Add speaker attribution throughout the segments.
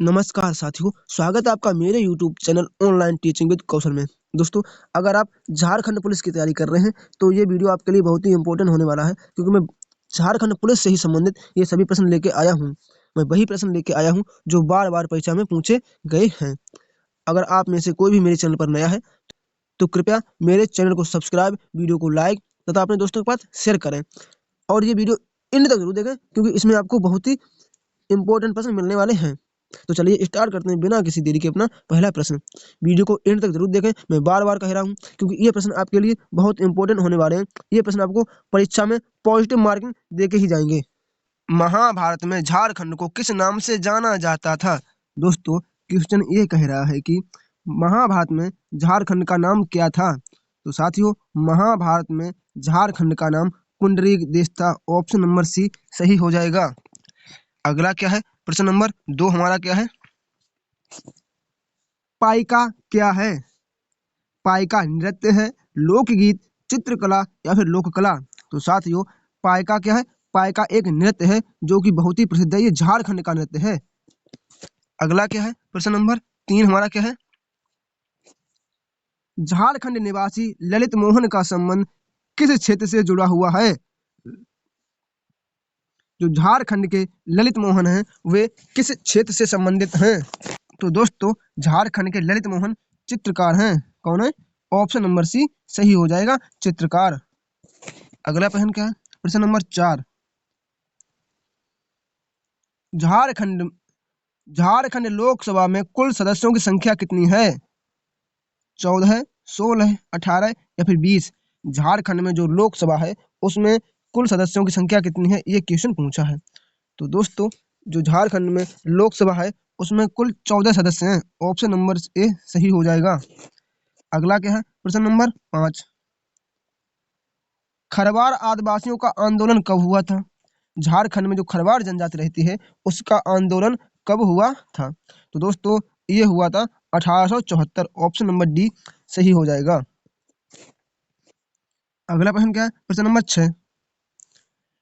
Speaker 1: नमस्कार साथियों, स्वागत है आपका मेरे YouTube channel online teaching with Kaushal में। दोस्तों, अगर आप झारखंड पुलिस की तैयारी कर रहे हैं तो ये वीडियो आपके लिए बहुत ही इंपॉर्टेंट होने वाला है, क्योंकि मैं झारखंड पुलिस से ही संबंधित ये सभी प्रश्न लेके आया हूँ। मैं वही प्रश्न लेके आया हूँ जो बार-बार परीक्षा में पूछे गए हैं। अगर आप में से कोई भी मेरे चैनल पर नया है तो कृपया मेरे चैनल को सब्सक्राइब, वीडियो को लाइक तथा अपने दोस्तों के पास शेयर करें और ये वीडियो एंड तक जरूर देखें, क्योंकि इसमें आपको बहुत ही इंपॉर्टेंट प्रश्न मिलने वाले हैं। तो चलिए स्टार्ट करते हैं बिना किसी देरी के अपना पहला प्रश्न। वीडियो को एंड तक जरूर देखें, मैं बार-बार कह रहा हूँ, क्योंकि ये प्रश्न आपके लिए बहुत इंपॉर्टेंट होने वाले हैं। ये प्रश्न आपको परीक्षा में पॉजिटिव मार्किंग देके ही जाएंगे। महाभारत में झारखंड को किस नाम से जाना जाता था? दोस्तों, क्वेश्चन ये कह रहा है कि महाभारत में झारखंड का नाम क्या था? तो साथियों, महाभारत में झारखंड का नाम पुंडरीक देश था। ऑप्शन नंबर सी सही हो जाएगा। अगला क्या है? प्रश्न नंबर 2 हमारा क्या है? पाइका क्या है? पाइका नृत्य है, लोकगीत, चित्रकला या फिर लोककला? तो साथियों, पाइका क्या है? पाइका एक नृत्य है जो कि बहुत ही प्रसिद्ध है। ये झारखंड का नृत्य है। अगला क्या है? प्रश्न नंबर 3 हमारा क्या है? झारखंड निवासी ललित मोहन का संबंध किस क्षेत्र से जुड़ा हुआ है? जो झारखंड के ललित मोहन हैं वे किस क्षेत्र से संबंधित हैं? तो दोस्तों, झारखंड के ललित मोहन चित्रकार हैं। कौन है? ऑप्शन नंबर सी सही हो जाएगा, चित्रकार। अगला प्रश्न क्या है? प्रश्न नंबर 4। झारखंड झारखंड लोकसभा में कुल सदस्यों की संख्या कितनी है? 14, 16, 18 या फिर 20? झारखंड में जो लोकसभा है उसमें कुल सदस्यों की संख्या कितनी है, ये क्वेश्चन पूछा है। तो दोस्तों, जो झारखंड में लोकसभा है उसमें कुल 14 सदस्य हैं। ऑप्शन नंबर ए सही हो जाएगा। अगला क्या है? प्रश्न नंबर 5। खरवार आदिवासियों का आंदोलन कब हुआ था? झारखंड में जो खरवार जनजाति रहती है उसका आंदोलन कब हुआ था? तो दोस्तों, ये हुआ था 1874। ऑप्शन नंबर डी सही हो जाएगा। अगला प्रश्न क्या है? प्रश्न नंबर 6।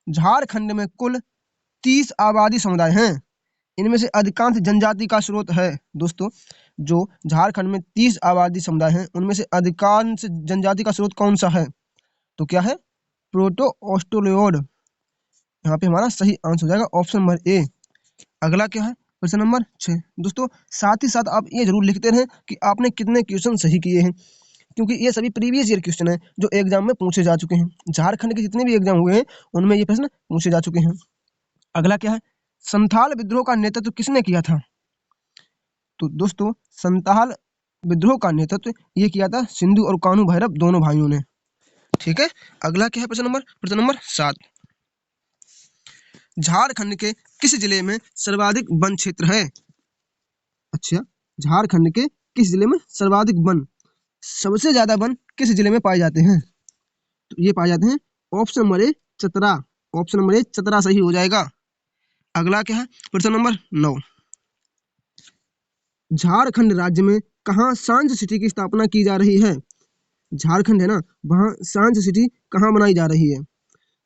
Speaker 1: झारखंड में कुल 30 आबादी समुदाय हैं। इनमें से अधिकांश जनजाति का स्रोत है। दोस्तों, जो झारखंड में 30 आबादी समुदाय हैं उनमें से अधिकांश जनजाति का स्रोत कौन सा है? तो क्या है? प्रोटो ऑस्ट्रेलियोड। यहाँ पे हमारा सही आंसर हो जाएगा, ऑप्शन नंबर ए। अगला क्या है? प्रश्न नंबर 6। दोस्तों, साथ ही साथ आप ये जरूर लिखते रहें कि आपने कितने क्वेश्चन सही किए हैं, क्योंकि ये सभी प्रीवियस ईयर क्वेश्चन है जो एग्जाम में पूछे जा चुके हैं। झारखंड के जितने भी एग्जाम हुए हैं उनमें ये प्रश्न पूछे जा चुके हैं। अगला क्या है? संथाल विद्रोह का नेतृत्व किसने किया था? तो दोस्तों, संथाल विद्रोह का नेतृत्व ये किया था सिंधु और कान्हू भैरव दोनों भाइयों ने। ठीक है। अगला क्या है? प्रश्न नंबर 7। झारखंड के किस जिले में सर्वाधिक वन क्षेत्र है? अच्छा, झारखंड के किस जिले में सर्वाधिक वन, सबसे ज्यादा वन किस जिले में पाए जाते हैं? तो ये पाए जाते हैं option number A, Chatra. Option number A, Chatra सही हो जाएगा। अगला क्या है? प्रश्न नंबर 9। झारखंड राज्य में कहाँ साइंस सिटी की स्थापना की जा रही है? झारखंड है ना, वहाँ साइंस सिटी कहाँ बनाई जा रही है?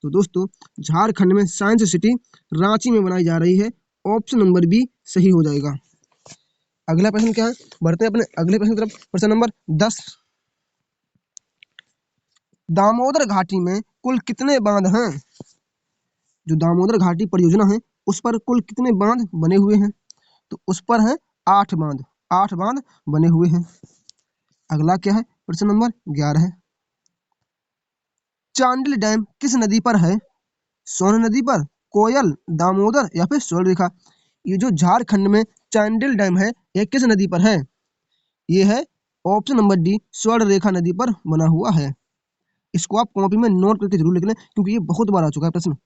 Speaker 1: तो दोस्तों, झारखंड में साइंस सिटी रांची में बनाई जा रही है। ऑप्शन नंबर बी सही हो जाएगा। अगला प्रश्न क्या है? बढ़ते हैं अपने अगले प्रश्न की तरफ। प्रश्न नंबर 10। दामोदर घाटी में कुल कितने बांध हैं? जो दामोदर घाटी परियोजना है उस पर कुल कितने बांध बने हुए हैं? तो उस पर है 8 बांध। 8 बांध बने हुए हैं। अगला क्या है? प्रश्न नंबर 11। चांडिल डैम किस नदी पर है? सोन नदी पर, कोयल, दामोदर या फिर स्वर्णरेखा? ये जो झारखंड में चांडिल डैम है ये किस नदी पर है? ये है ऑप्शन नंबर डी, स्वर्णरेखा नदी पर बना हुआ है। इसको आप कॉपी में नोट करके जरूर लिख लें, क्योंकि ये बहुत बार आ चुका है प्रश्न।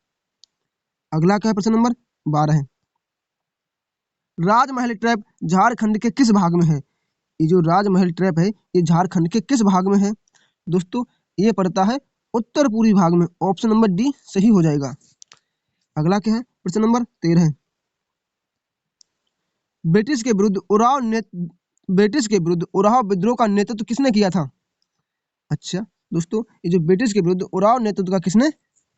Speaker 1: अगला क्या है? प्रश्न नंबर 12। राजमहल ट्रैप झारखंड के किस भाग में है? ये जो राजमहल ट्रैप है ये झारखंड के किस भाग में है? दोस्तों, ये पड़ता है उत्तर पूर्वी भाग में। ऑप्शन नंबर डी सही हो जाएगा। अगला क्या है? प्रश्न नंबर 13। ब्रिटिश के विरुद्ध उराव विद्रोह का नेतृत्व किसने किया था? अच्छा दोस्तों, ये जो ब्रिटिश के विरुद्ध उराव नेतृत्व का किसने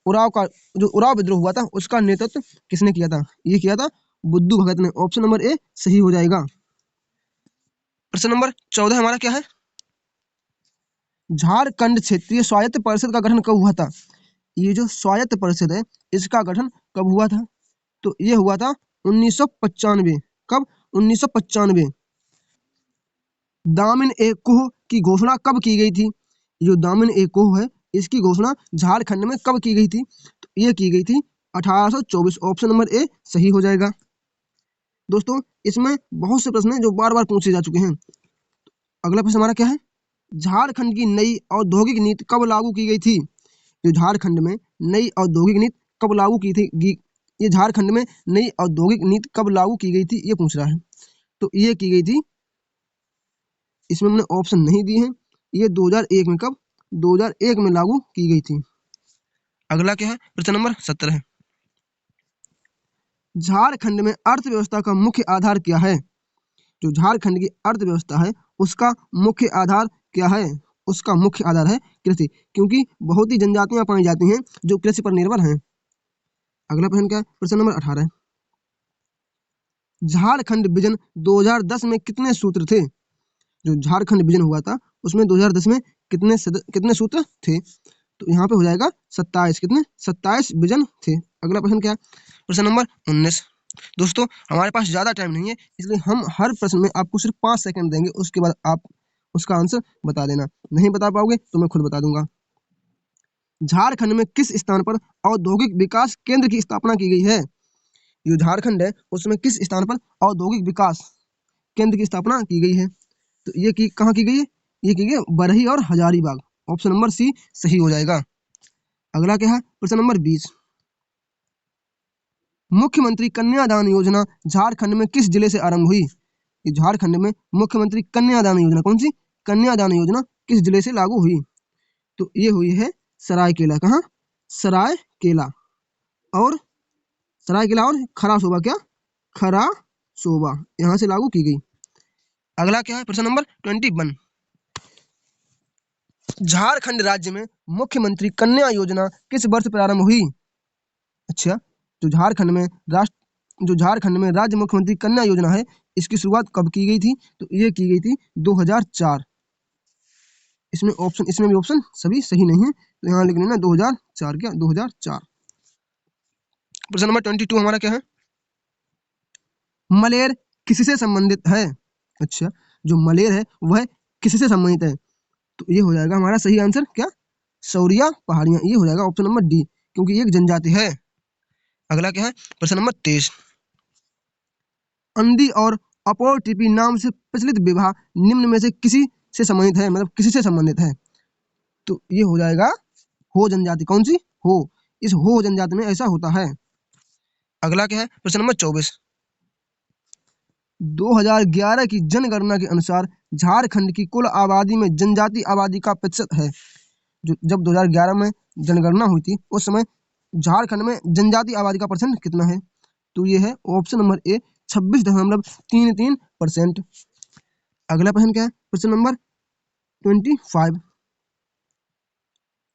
Speaker 1: उराव का जो उराव विद्रोह हुआ था उसका नेतृत्व किसने किया था? ये किया था बुद्धू भगत ने। ऑप्शन नंबर ए सही हो जाएगा। प्रश्न नंबर 14 हमारा क्या है, झारखंड क्षेत्रीय स्वायत्त परिषद का गठन कब हुआ था। ये जो स्वायत्त परिषद है इसका गठन कब हुआ था, तो ये हुआ था 1995। कब, 1995। दामिन ए कोह की घोषणा कब की गई थी। जो दामिन ए कोह है इसकी घोषणा झारखंड में कब की गई थी, तो ये की गई थी 1824। ऑप्शन नंबर ए सही हो जाएगा। दोस्तों इसमें बहुत से प्रश्न हैं जो बार बार पूछे जा चुके हैं। अगला प्रश्न हमारा क्या है, झारखंड की नई औद्योगिक नीति कब लागू की गई थी। जो झारखंड में नई औद्योगिक नीति कब लागू की थी, ये झारखंड में नई औद्योगिक नीति कब लागू की गई थी ये पूछ रहा है। तो ये की गई थी, इसमें हमने ऑप्शन नहीं दिए हैं, ये 2001 में। कब, 2001 में लागू की गई थी। अगला क्या है, प्रश्न नंबर 17 है, झारखंड में अर्थव्यवस्था का मुख्य आधार क्या है। जो झारखंड की अर्थव्यवस्था है उसका मुख्य आधार क्या है, उसका मुख्य आधार है कृषि, क्योंकि बहुत ही जनजातियां पाई जाती हैं जो कृषि पर निर्भर हैं। अगला प्रश्न क्या है, प्रश्न नंबर 18 है, झारखंड विजन 2010 में कितने सूत्र थे। जो झारखंड विजन हुआ था उसमें 2010 में कितने सूत्र थे, तो यहाँ पे हो जाएगा 27। कितने, 27 विजन थे। अगला प्रश्न क्या है, प्रश्न नंबर 19। दोस्तों हमारे पास ज़्यादा टाइम नहीं है इसलिए हम हर प्रश्न में आपको सिर्फ 5 सेकंड देंगे, उसके बाद आप उसका आंसर बता देना। नहीं बता पाओगे तो मैं खुद बता दूंगा। झारखंड में किस स्थान पर औद्योगिक विकास केंद्र की स्थापना की गई है। जो झारखंड है उसमें किस स्थान पर औद्योगिक विकास केंद्र की स्थापना की गई है, तो ये की कहाँ की गई है, ये की गई है बरही और हजारीबाग। ऑप्शन नंबर सी सही हो जाएगा। अगला क्या है, प्रश्न नंबर 20, मुख्यमंत्री कन्यादान योजना झारखंड में किस जिले से आरंभ हुई। ये झारखंड में मुख्यमंत्री कन्यादान योजना, कौन सी कन्यादान योजना किस जिले से लागू हुई, तो ये हुई है सरायकेला। कहाँ, सरायकेला। और सरायकेला और खरासोबा, क्या, खरासोबा, यहाँ से लागू की गई। अगला क्या है, प्रश्न नंबर 21, झारखंड राज्य में मुख्यमंत्री कन्या योजना किस वर्ष प्रारंभ हुई। अच्छा, जो झारखंड में राज्य मुख्यमंत्री कन्या योजना है इसकी शुरुआत कब की गई थी, तो ये की गई थी 2004। इसमें भी ऑप्शन सभी सही नहीं है, तो यहाँ लिख लेना 2004। क्या, 2004। प्रश्न नंबर 22 हमारा क्या है, मलेर किससे संबंधित है। अच्छा, जो मलेर है वह किससे संबंधित है, तो ये हो जाएगा हमारा सही आंसर, क्या, सौरिया पहाड़ियां। ये हो जाएगा ऑप्शन नंबर डी, क्योंकि ये एक जनजाति है। अगला क्या है, प्रश्न नंबर 23, अंधी और अपोट्रिपी नाम से प्रचलित विवाह निम्न में से किसी से संबंधित है, मतलब किसी से संबंधित है, तो ये हो जाएगा हो जनजाति। कौन सी, हो, इस हो जनजाति में ऐसा होता है। अगला क्या है, प्रश्न नंबर 24, 2011 की जनगणना के अनुसार झारखंड की कुल आबादी में जनजाति आबादी का प्रतिशत है। जो जब 2011 में जनगणना हुई थी उस समय झारखंड में जनजाति आबादी का परसेंट कितना है, तो ये है ऑप्शन नंबर ए 26.33%। अगला प्रश्न क्या है, प्रश्न नंबर 25,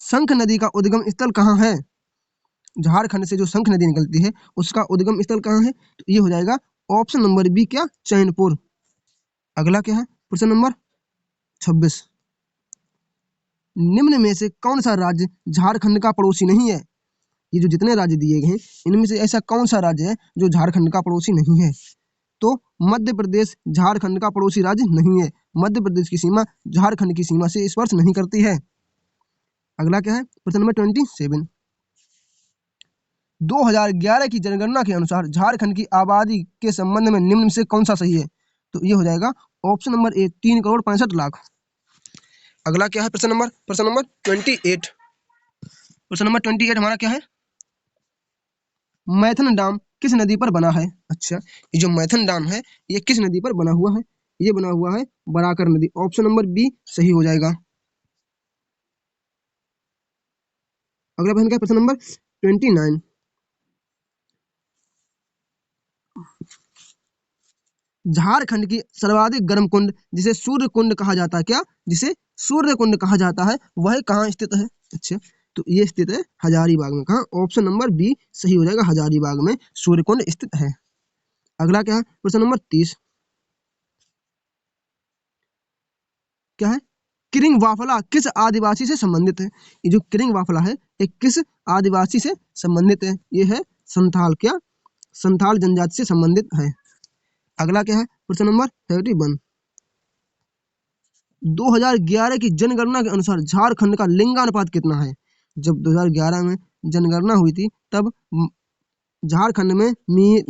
Speaker 1: शंख नदी का उद्गम स्थल कहाँ है। झारखंड से जो शंख नदी निकलती है उसका उद्गम स्थल कहाँ है, तो ये हो जाएगा ऑप्शन नंबर बी, क्या, चैनपुर। अगला क्या है, प्रश्न नंबर 26, निम्न में से कौन सा राज्य झारखंड का पड़ोसी नहीं है। ये जो जितने राज्य दिए गए हैं इनमें से ऐसा कौन सा राज्य है जो झारखंड का पड़ोसी नहीं है, तो मध्य प्रदेश झारखंड का पड़ोसी राज्य नहीं है। मध्य प्रदेश की सीमा झारखंड की सीमा से स्पर्श नहीं करती है। अगला क्या है, प्रश्न नंबर 27, 2011 की जनगणना के अनुसार झारखंड की आबादी के संबंध में निम्न में से कौन सा सही है, तो ये हो जाएगा ऑप्शन नंबर ए 3,65,00,000। अगला क्या है, प्रश्न नंबर 28, प्रश्न नंबर 28 हमारा क्या है, मैथन डैम किस नदी पर बना है। अच्छा, ये जो मैथन डैम है ये किस नदी पर बना हुआ है, ये बना हुआ है बराकर नदी। ऑप्शन नंबर बी सही हो जाएगा। अगला प्रश्न क्या है, प्रश्न नंबर 29, झारखंड की सर्वाधिक गर्म कुंड जिसे सूर्य कुंड कहा जाता है, क्या, जिसे सूर्य कुंड कहा जाता है, वह कहाँ स्थित है। अच्छा, तो ये स्थित है हजारीबाग में। कहाँ, ऑप्शन नंबर बी सही हो जाएगा, हजारीबाग में सूर्य कुंड स्थित है। अगला क्या है, प्रश्न नंबर 30, क्या है, किरिंग वाफला किस आदिवासी से संबंधित है? ये जो किरिंग वाफला है ये किस आदिवासी से संबंधित है? ये है संथाल, क्या, संथाल जनजाति से संबंधित है। अगला क्या है, प्रश्न नंबर 31, 2011 की जनगणना के अनुसार झारखंड का लिंगानुपात कितना है? जब 2011 में जनगणना हुई थी तब झारखंड में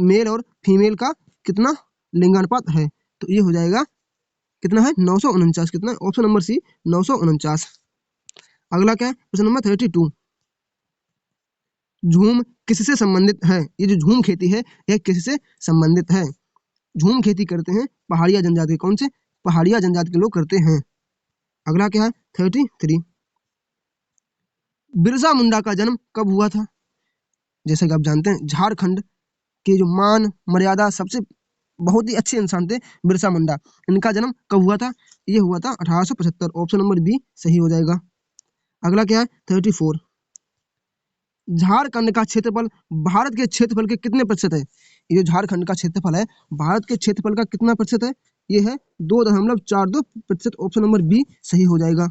Speaker 1: मेल और फीमेल का कितना लिंगानुपात है? तो ये हो जाएगा कितना है, 949। कितना है, ऑप्शन नंबर सी 949। अगला क्या है, प्रश्न नंबर 32, झूम किससे संबंधित है? ये जो झूम खेती है यह किससे संबंधित है? झूम खेती करते हैं पहाड़िया जनजाति के, कौन से, पहाड़िया जनजाति के लोग करते हैं। अगला क्या है, 33, बिरसा मुंडा का जन्म कब हुआ था? जैसा कि आप जानते हैं झारखंड के जो मान मर्यादा सबसे बहुत ही अच्छे इंसान थे बिरसा मुंडा, इनका जन्म कब हुआ था? ये हुआ था 1875। ऑप्शन नंबर बी सही हो जाएगा। अगला क्या है, 34, झारखंड का क्षेत्रफल भारत के क्षेत्रफल के कितने प्रतिशत है? ये जो झारखंड का क्षेत्रफल है भारत के क्षेत्रफल का कितना प्रतिशत है? ये है 2.42%। ऑप्शन नंबर बी सही हो जाएगा।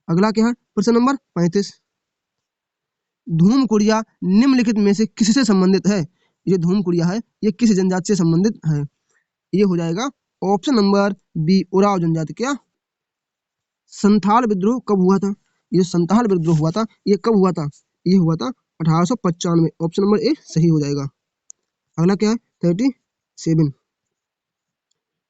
Speaker 1: अगला क्या है, प्रश्न नंबर 35, धूमकुड़िया निम्नलिखित में से किससे संबंधित है? ये धूमकुड़िया है ये किस जनजाति से संबंधित है? ये हो जाएगा ऑप्शन नंबर बी उराव जनजाति। क्या, संथाल विद्रोह कब हुआ था? ये संथाल विद्रोह हुआ था ये कब हुआ था? ये हुआ था 1895। ऑप्शन नंबर ए सही हो जाएगा। अगला क्या है, 37,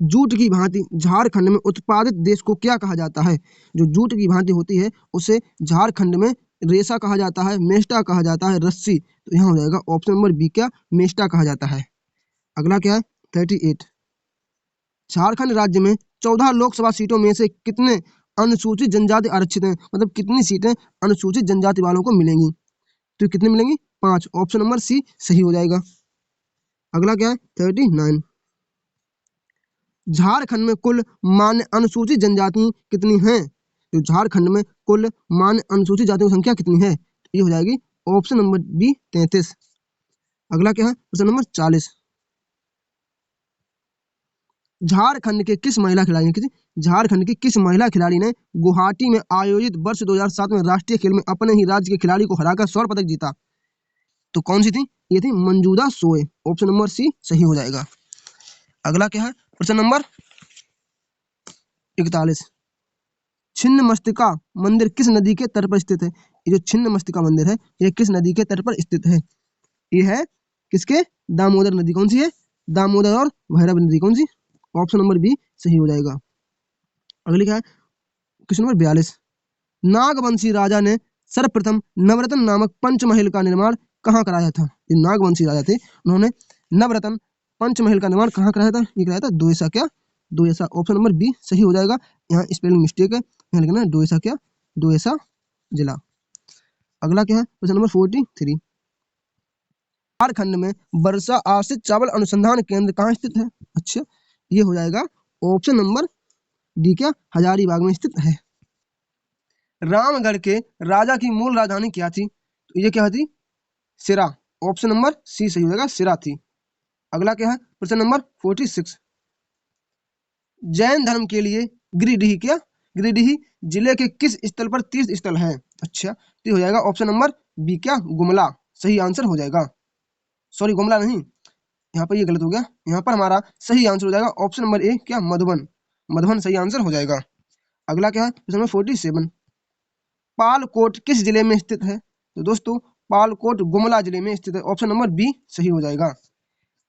Speaker 1: जूट की भांति झारखंड में उत्पादित देश को क्या कहा जाता है? जो जूट की भांति होती है उसे झारखंड में रेशा कहा जाता है, मेस्टा कहा जाता है, रस्सी। तो यहाँ हो जाएगा ऑप्शन नंबर बी, क्या, मेस्टा कहा जाता है। अगला क्या है, 38, झारखंड राज्य में 14 लोकसभा सीटों में से कितने अनुसूचित जनजाति आरक्षित हैं? मतलब कितनी सीटें अनुसूचित जनजाति वालों को मिलेंगी? तो कितने मिलेंगी, 5। ऑप्शन नंबर सी सही हो जाएगा। अगला क्या है, 39, झारखंड में कुल मान्य अनुसूचित जनजाति कितनी हैं? तो झारखंड में कुल मान्य अनुसूचित जातियों की संख्या कितनी है? तो ये हो जाएगी ऑप्शन नंबर बी 33। अगला क्या है, प्रश्न नंबर 40, झारखंड के किस महिला खिलाड़ी ने, झारखंड की किस महिला खिलाड़ी ने गुवाहाटी में आयोजित वर्ष 2007 में राष्ट्रीय खेल में अपने ही राज्य के खिलाड़ी को हराकर स्वर्ण पदक जीता? तो कौन सी थी? ये थी मंजूदा सोए। ऑप्शन नंबर सी सही हो जाएगा। अगला क्या है, प्रश्न नंबर 41, छिन्न मस्तिका मंदिर किस नदी के तट पर स्थित है? ये जो छिन्न मस्तिका मंदिर है ये किस नदी के तट पर स्थित है? ये है किसके, दामोदर नदी। कौन सी है, दामोदर और भैरव नदी। कौन सी? ऑप्शन नंबर बी सही हो जाएगा। अगली क्या है, क्वेश्चन नंबर 42, नागवंशी राजा ने सर्वप्रथम नवरत्न नामक पंचमहल का निर्माण कहाँ कराया था? ये नागवंशी राजा थे उन्होंने नवरत्न पंचमहल का निर्माण कहाँ कराया था? ये कराया था दोयसा। क्या, दोयसा। ऑप्शन नंबर बी सही हो जाएगा। यहाँ स्पेलिंग मिस्टेक है, यहाँ लिखना है दोयसा। क्या, दोयसा जिला। अगला क्या है, क्वेश्चन नंबर 43, झारखंड में वर्षा आश्रित चावल अनुसंधान केंद्र कहाँ स्थित है? अच्छा, ये हो जाएगा ऑप्शन नंबर डी, क्या, हजारीबाग में स्थित है। रामगढ़ के राजा की मूल राजधानी क्या थी? तो ये क्या थी, सिरा। ऑप्शन नंबर सी सही हो जाएगा, सिरा थी। अगला क्या है, प्रश्न नंबर 46, जैन धर्म के लिए गिरिडीह, क्या, गिरिडीह जिले के किस स्थल पर तीर्थ स्थल है? अच्छा, तो हो जाएगा ऑप्शन नंबर बी, क्या, गुमला सही आंसर हो जाएगा। सॉरी, गुमला नहीं, यहाँ पर ये गलत हो गया। यहाँ पर हमारा सही आंसर हो जाएगा ऑप्शन नंबर ए, क्या, मधुबन। मधुबन सही आंसर हो जाएगा। अगला क्या है, प्रश्न नंबर 47, पालकोट किस जिले में स्थित है? तो दोस्तों पालकोट गुमला जिले में स्थित है। ऑप्शन नंबर बी सही हो जाएगा।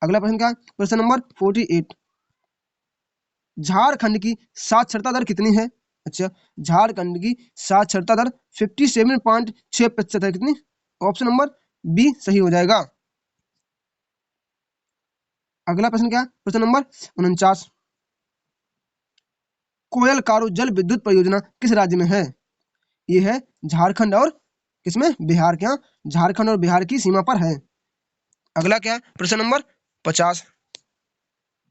Speaker 1: अगला प्रश्न क्या है, प्रश्न नंबर 48, झारखंड की साक्षरता दर कितनी है? अच्छा, झारखंड की साक्षरता दर 57.6% है। कितनी? ऑप्शन नंबर बी सही हो जाएगा। अगला प्रश्न क्या है, प्रश्न नंबर 49, कोयल कारू जल विद्युत परियोजना किस राज्य में है? ये है झारखंड और किसमें, बिहार के। यहाँ झारखंड और बिहार की सीमा पर है। अगला क्या है, प्रश्न नंबर 50,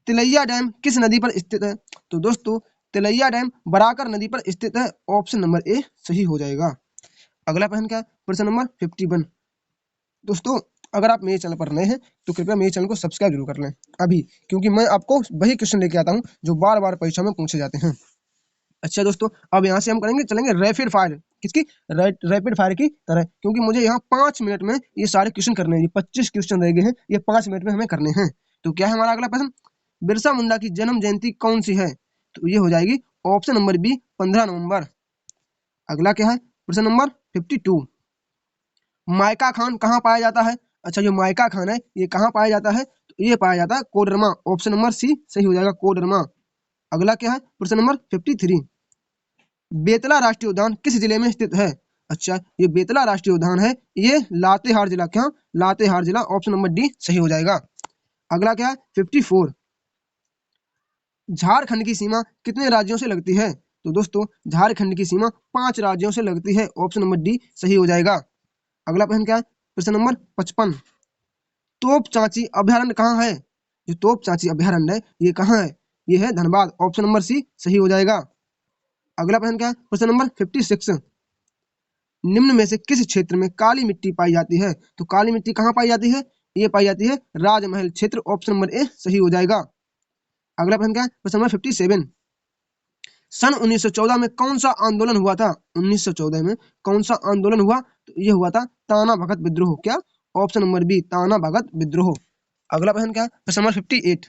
Speaker 1: तिलैया डैम किस नदी पर स्थित है? तो दोस्तों तिलैया डैम बराकर नदी पर स्थित है। ऑप्शन नंबर ए सही हो जाएगा। अगला प्रश्न क्या है, प्रश्न नंबर 51, दोस्तों अगर आप मेरे चैनल पर नए हैं तो कृपया मेरे चैनल को सब्सक्राइब जरूर कर लें अभी, क्योंकि मैं आपको वही क्वेश्चन लेके आता हूँ जो बार बार परीक्षा में पूछे जाते हैं। अच्छा दोस्तों, अब यहाँ से हम चलेंगे रैपिड फायर। किसकी? रैपिड फायर की तरह, क्योंकि मुझे यहाँ 5 मिनट में ये सारे क्वेश्चन करने हैं। ये 25 क्वेश्चन रह गए हैं, ये 5 मिनट में हमें करने हैं। तो क्या है हमारा अगला प्रश्न? बिरसा मुंडा की जन्म जयंती कौन सी है? तो ये हो जाएगी ऑप्शन नंबर बी, 15 नवंबर। अगला क्या है? प्रश्न नंबर 52, मायका खान कहाँ पाया जाता है? अच्छा, जो मायका खान है ये कहाँ पाया जाता है? तो ये पाया जाता है कोडरमा। ऑप्शन नंबर सी सही हो जाएगा, कोडरमा। अगला क्या है? प्रश्न नंबर 53, बेतला राष्ट्रीय उद्यान किस जिले में स्थित है? अच्छा, ये बेतला राष्ट्रीय उद्यान है, ये लातेहार जिला। क्या? लातेहार जिला। ऑप्शन नंबर डी सही हो जाएगा। अगला क्या है? 54, झारखंड की सीमा कितने राज्यों से लगती है? तो दोस्तों, झारखंड की सीमा 5 राज्यों से लगती है। ऑप्शन नंबर डी सही हो जाएगा। अगला प्रश्न क्या है? प्रश्न नंबर 55, तोप चांची अभयारण्य कहाँ है? जो तोप चांची अभयारण्य है ये कहाँ है? ये है धनबाद। ऑप्शन नंबर सी सही हो जाएगा। अगला प्रश्न क्या है? प्रश्न नंबर 56, निम्न में से किस क्षेत्र में काली मिट्टी पाई जाती है? तो काली मिट्टी कहाँ पाई जाती है? ये पाई जाती है राजमहल क्षेत्र। ऑप्शन नंबर ए सही हो जाएगा। अगला प्रश्न क्या है? प्रश्न नंबर 57, सन 1914 में कौन सा आंदोलन हुआ था? 1914 में कौन सा आंदोलन हुआ? तो ये हुआ था ताना भगत विद्रोह। क्या? ऑप्शन नंबर बी, ताना भगत विद्रोह। अगला प्रश्न क्या है? प्रश्न नंबर 58,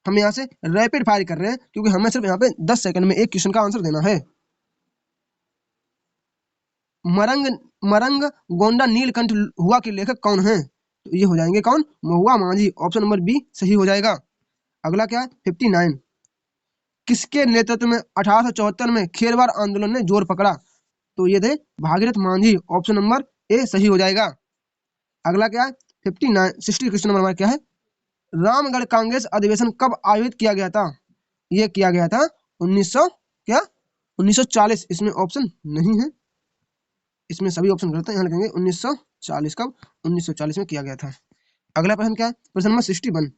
Speaker 1: हम यहाँ से रैपिड फायर कर रहे हैं क्योंकि हमें सिर्फ यहाँ पे 10 सेकंड में एक क्वेश्चन का आंसर देना है। मरंग मरंग गोंडा नीलकंठ हुआ के लेखक कौन है? तो ये हो जाएंगे कौन? महुआ मांझी। ऑप्शन नंबर बी सही हो जाएगा। अगला क्या है? 59, किसके नेतृत्व में 1874 में खेरवार आंदोलन ने जोर पकड़ा? तो ये थे Bhagirath Manjhi. Option number A सही हो जाएगा। अगला क्या है? 60 क्वेश्चन नंबर हमारा क्या है? रामगढ़ कांग्रेस अधिवेशन कब आयोजित किया गया था? ये किया गया था 1900 क्या 1940। इसमें ऑप्शन नहीं है, इसमें सभी ऑप्शन गलत है। यहाँ लिखेंगे 1940। कब? 1940 में किया गया था। अगला प्रश्न क्या है? प्रश्न नंबर 61,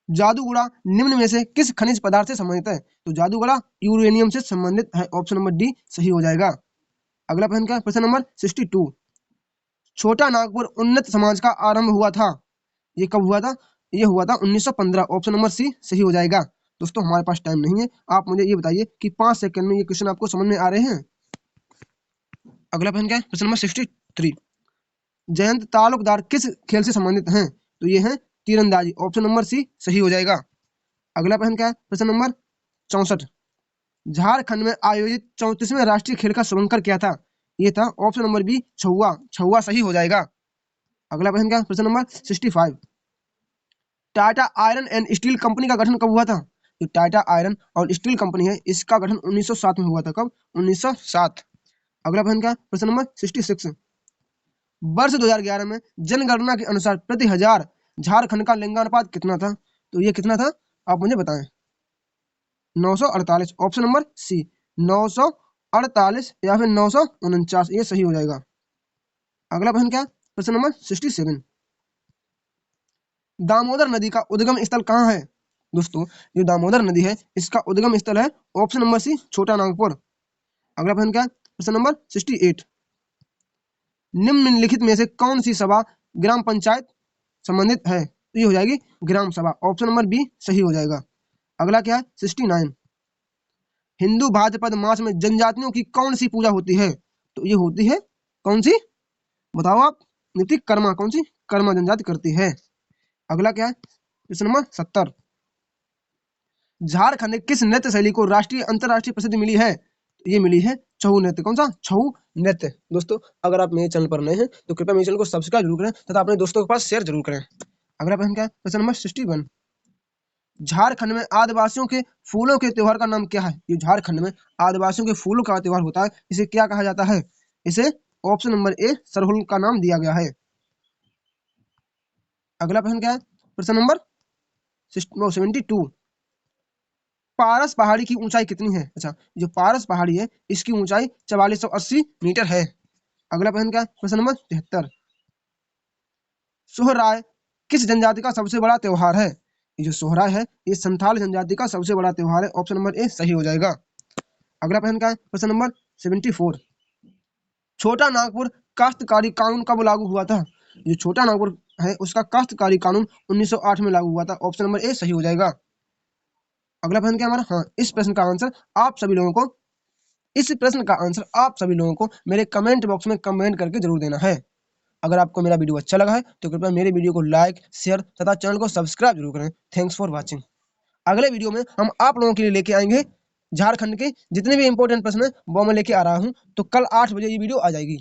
Speaker 1: जादूगोड़ा निम्न में से किस खनिज पदार्थ से संबंधित है? तो जादूगोड़ा यूरेनियम से संबंधित है। ऑप्शन नंबर डी सही हो जाएगा। अगला प्रश्न क्या है? प्रश्न नंबर 62, छोटा नागपुर उन्नत समाज का आरंभ हुआ था, ये कब हुआ था? ये हुआ था 1915। ऑप्शन नंबर सी सही हो जाएगा। दोस्तों, हमारे पास टाइम नहीं है, आप मुझे ये बताइए कि 5 सेकंड में ये क्वेश्चन आपको समझ में आ रहे हैं? अगला प्रश्न क्या है? प्रश्न नंबर 63, जयंत तालुकदार किस खेल से संबंधित हैं? तो ये है तीरंदाजी। ऑप्शन नंबर सी सही हो जाएगा। अगला प्रश्न क्या है? प्रश्न नंबर 64, झारखंड में आयोजित 34वें राष्ट्रीय खेल का शुभंकर क्या था? ये था ऑप्शन नंबर बी, छुआ। छुआ सही हो जाएगा। अगला प्रश्न क्या है? प्रश्न number 65, Tata iron and steel company का गठन कब हुआ था? जो टाटा आयरन और स्टील कंपनी है इसका गठन 1907 में हुआ था। कब? 1907। अगला प्रश्न क्या है? प्रश्न नंबर 66, वर्ष 2011 में जनगणना के अनुसार प्रति हजार झारखंड का लिंगानुपात कितना था? तो ये कितना था? आप मुझे बताएं। 948। ऑप्शन नंबर सी 948 या फिर 949, ये सही हो जाएगा। अगला प्रश्न क्या है? प्रश्न नंबर 67, दामोदर नदी का उद्गम स्थल कहाँ है? दोस्तों, जो दामोदर नदी है इसका उद्गम स्थल है ऑप्शन नंबर सी, छोटा नागपुर। अगला प्रश्न क्या है? प्रश्न नंबर 68, निम्नलिखित में से कौन सी सभा ग्राम पंचायत संबंधित है? तो ये हो जाएगी ग्राम सभा। ऑप्शन नंबर बी सही हो जाएगा। अगला क्या है? 69, हिंदू भाद्रपद मास में जनजातियों की कौन सी पूजा होती है? तो ये होती है कौन सी? बताओ आप। नीति कर्मा। कौन सी? कर्मा जनजाति करती है। अगला क्या है? प्रश्न नंबर 70, झारखंड किस नृत्य शैली को राष्ट्रीय अंतरराष्ट्रीय प्रसिद्धि मिली है? ये मिली है छऊ नृत्य। कौन सा? छऊ नृत्य। दोस्तों, अगर आप मेरे चैनल पर नए हैं तो कृपया मेरे चैनल को सब्सक्राइब जरूर करें तथा अपने दोस्तों के पास शेयर जरूर करें। अगला प्रश्न क्या है? प्रश्न नंबर 61, झारखंड में आदिवासियों के फूलों के त्योहार का नाम क्या है? ये झारखंड में आदिवासियों के फूलों का त्योहार होता है, इसे क्या कहा जाता है? इसे ऑप्शन नंबर ए, सरहुल का नाम दिया गया है। अगला प्रश्न क्या है? प्रश्न नंबर 72, पारस पहाड़ी की ऊंचाई कितनी है? अच्छा, जो पारस पहाड़ी है इसकी ऊंचाई 4480 मीटर है। अगला प्रश्न क्या है? प्रश्न नंबर 73, सोहराय किस जनजाति का सबसे बड़ा त्योहार है? ये जो सोहराय है ये संथाल जनजाति का सबसे बड़ा त्योहार है। ऑप्शन नंबर ए सही हो जाएगा। अगला प्रश्न क्या है? प्रश्न नंबर 74, छोटा नागपुर काश्तकारी कानून कब लागू हुआ था? जो छोटा नागपुर है उसका काश्तकारी कानून 1908 में लागू हुआ था। ऑप्शन नंबर ए सही हो जाएगा। अगला प्रश्न क्या हमारा, हाँ इस प्रश्न का आंसर आप सभी लोगों को मेरे कमेंट बॉक्स में कमेंट करके जरूर देना है। अगर आपको मेरा वीडियो अच्छा लगा है तो कृपया मेरे वीडियो को लाइक, शेयर तथा चैनल को सब्सक्राइब जरूर करें। Thanks for watching. अगले वीडियो में हम आप लोगों के लिए लेके आएंगे झारखंड के जितने भी इंपॉर्टेंट प्रश्न है वो मैं लेके आ रहा हूँ। तो कल 8 बजे ये वीडियो आ जाएगी।